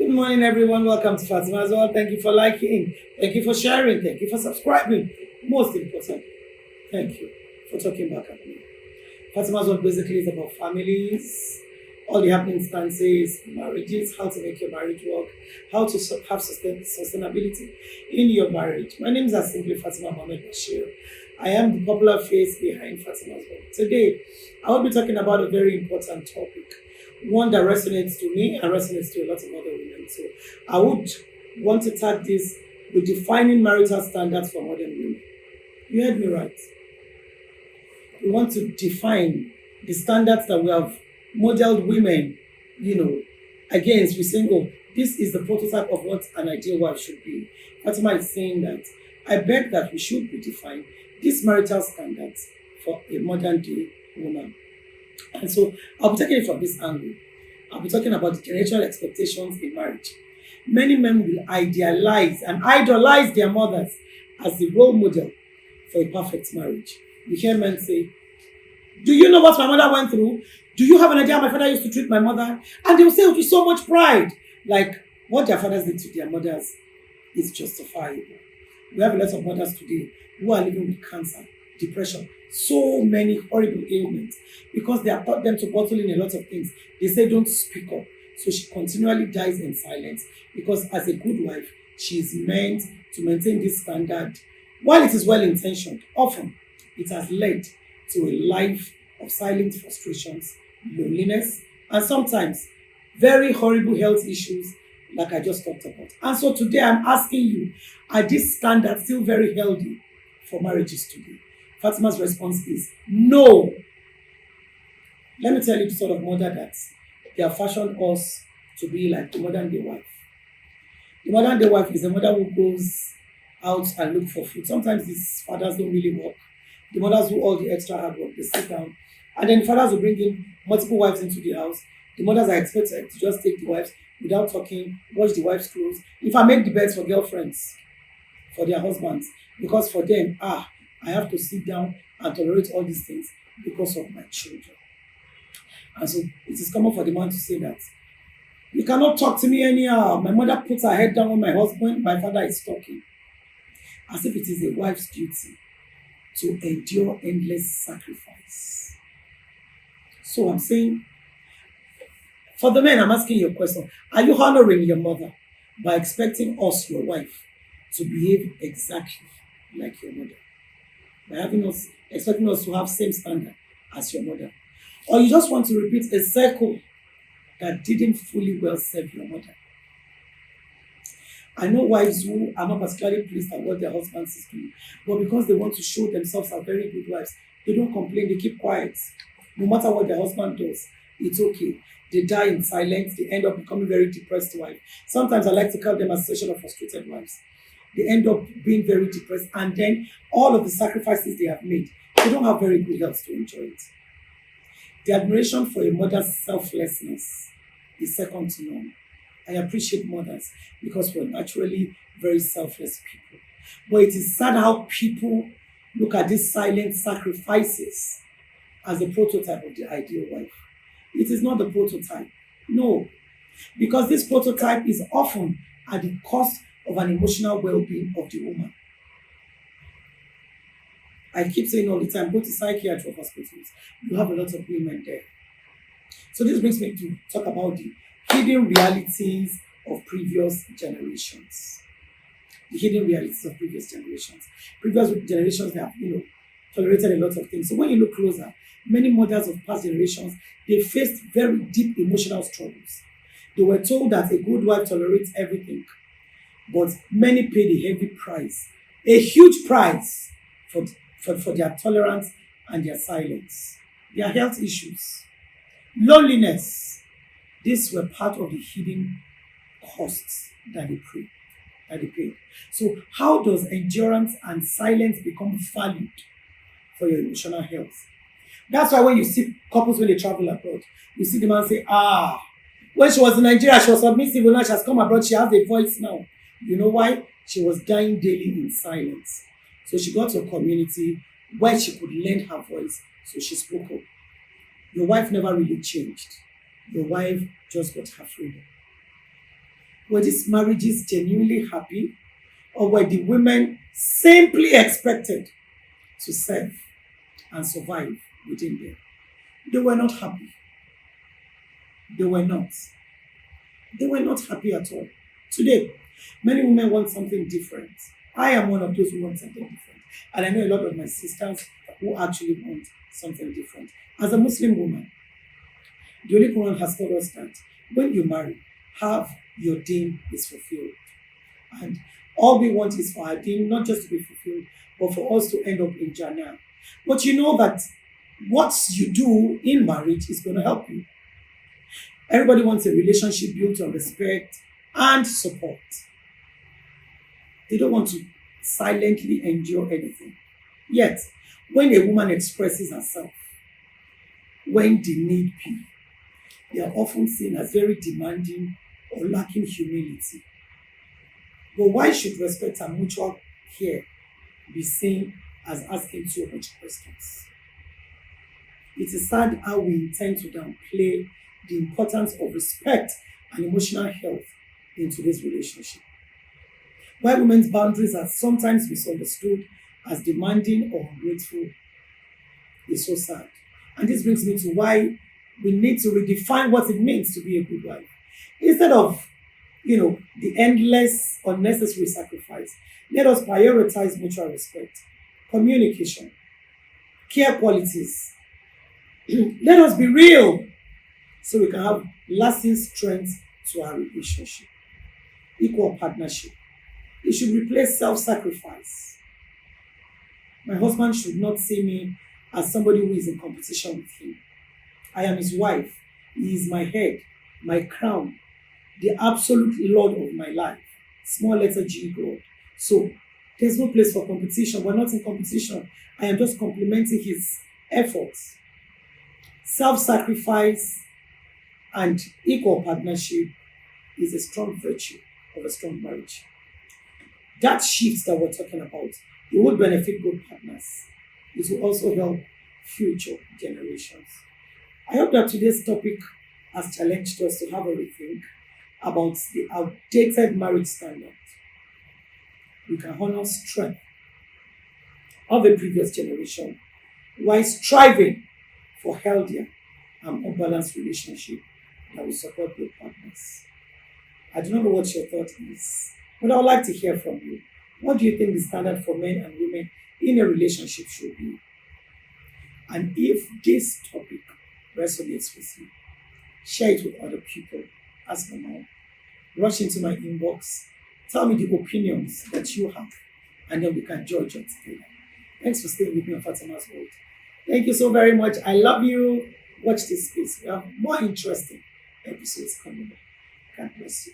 Good morning, everyone. Welcome to Fatima as well. Thank you for liking. Thank you for sharing. Thank you for subscribing. Most important, thank you for talking back at me. Fatima as well basically is about families, all the happening instances, marriages, how to make your marriage work, how to have sustainability in your marriage. My name is simply Fatima Mohammed Bashir. I am the popular face behind Fatima as well. Today, I will be talking about a very important topic, one that resonates to me and resonates to a lot of other women. So I would want to tag this with defining marital standards for modern women. You heard me right. We want to define the standards that we have modeled women, against. We're saying, oh, this is the prototype of what an ideal wife should be. Fatima is saying that I beg that we should redefine these marital standards for a modern day woman. And so I'll be taking it from this angle. I'll be talking about the generational expectations in marriage. Many men will idealize and idolize their mothers as the role model for a perfect marriage. You hear men say, do you know what my mother went through? Do you have an idea how my father used to treat my mother? And they will say it with so much pride. Like what their fathers did to their mothers is justifiable. We have a lot of mothers today who are living with cancer, depression, so many horrible ailments because they have taught them to bottle in a lot of things. They say don't speak up. So she continually dies in silence because as a good wife, she is meant to maintain this standard. While it is well intentioned, often it has led to a life of silent frustrations, loneliness, and sometimes very horrible health issues like I just talked about. And so today I'm asking you, are these standards still very healthy for marriages today? Fatima's response is no. Let me tell you the sort of mother that they have fashioned us to be like the modern day wife. The modern day wife is the mother who goes out and look for food. Sometimes these fathers don't really work. The mothers do all the extra hard work. They sit down. And then fathers will bring in multiple wives into the house. The mothers are expected to just take the wives without talking, wash the wives' clothes. If I make the beds for girlfriends, for their husbands, because for them, I have to sit down and tolerate all these things because of my children. And so it is common for the man to say that you cannot talk to me anyhow. My mother puts her head down when my father is talking. As if it is a wife's duty to endure endless sacrifice. So I'm saying, for the men, I'm asking you a question. Are you honoring your mother by expecting us, your wife, to behave exactly like your mother? By expecting us to have same standard as your mother? Or you just want to repeat a cycle that didn't fully well serve your mother? I know wives who are not particularly pleased at what their husbands is doing, but because they want to show themselves as very good wives, they don't complain, they keep quiet. No matter what their husband does, it's okay. They die in silence, they end up becoming very depressed wives. Sometimes I like to call them a association of frustrated wives. They end up being very depressed, and then all of the sacrifices they have made, they don't have very good health to enjoy it. The admiration for a mother's selflessness is second to none. I appreciate mothers because we're naturally very selfless people. But it is sad how people look at these silent sacrifices as the prototype of the ideal wife. It is not the prototype. No. Because this prototype is often at the cost of an emotional well-being of the woman. I keep saying all the time, go to psychiatric hospitals. You have a lot of women there. So this brings me to talk about the hidden realities of previous generations. The hidden realities of previous generations. Previous generations have, tolerated a lot of things. So when you look closer, many mothers of past generations, they faced very deep emotional struggles. They were told that a good wife tolerates everything, but many paid a heavy price, a huge price for their tolerance and their silence. Their health issues, loneliness, these were part of the hidden costs that they paid. So how does endurance and silence become valued for your emotional health? That's why when you see couples when they travel abroad, you see the man say, when she was in Nigeria, she was submissive, now she has come abroad, she has a voice now. You know why? She was dying daily in silence. So she got to a community where she could lend her voice, so she spoke up. Your wife never really changed. Your wife just got her freedom. Were these marriages genuinely happy, or were the women simply expected to serve and survive within them? They were not happy. They were not. They were not happy at all. Today, many women want something different. I am one of those who want something different. And I know a lot of my sisters who actually want something different. As a Muslim woman, the Holy Quran has told us that when you marry, have your deen is fulfilled. And all we want is for our deen not just to be fulfilled, but for us to end up in Jannah. But you know that what you do in marriage is going to help you. Everybody wants a relationship built on respect and support. They don't want to silently endure anything. Yet, when a woman expresses herself, when the need be, they are often seen as very demanding or lacking humility. But why should respect and mutual care be seen as asking too much questions? It is sad how we intend to downplay the importance of respect and emotional health in today's relationship. Why women's boundaries are sometimes misunderstood as demanding or ungrateful is so sad. And this brings me to why we need to redefine what it means to be a good wife. Instead of, the endless, unnecessary sacrifice, let us prioritize mutual respect, communication, care qualities. Let us be real so we can have lasting strength to our relationship. Equal partnership. It should replace self-sacrifice. My husband should not see me as somebody who is in competition with him. I am his wife. He is my head, my crown, the absolute Lord of my life. Small letter G, God. So there's no place for competition. We're not in competition. I am just complimenting his efforts. Self-sacrifice and equal partnership is a strong virtue of a strong marriage. That shift that we're talking about, it would benefit both partners. It will also help future generations. I hope that today's topic has challenged us to have a rethink about the outdated marriage standard. We can honor strength of a previous generation while striving for healthier and more balanced relationship that will support both partners. I do not know what your thought is, but I would like to hear from you. What do you think the standard for men and women in a relationship should be? And if this topic resonates with you, share it with other people as normal. Rush into my inbox, tell me the opinions that you have, and then we can judge it together. Thanks for staying with me on Fatima's World. Thank you so very much. I love you. Watch this space. We have more interesting episodes coming up. God bless you.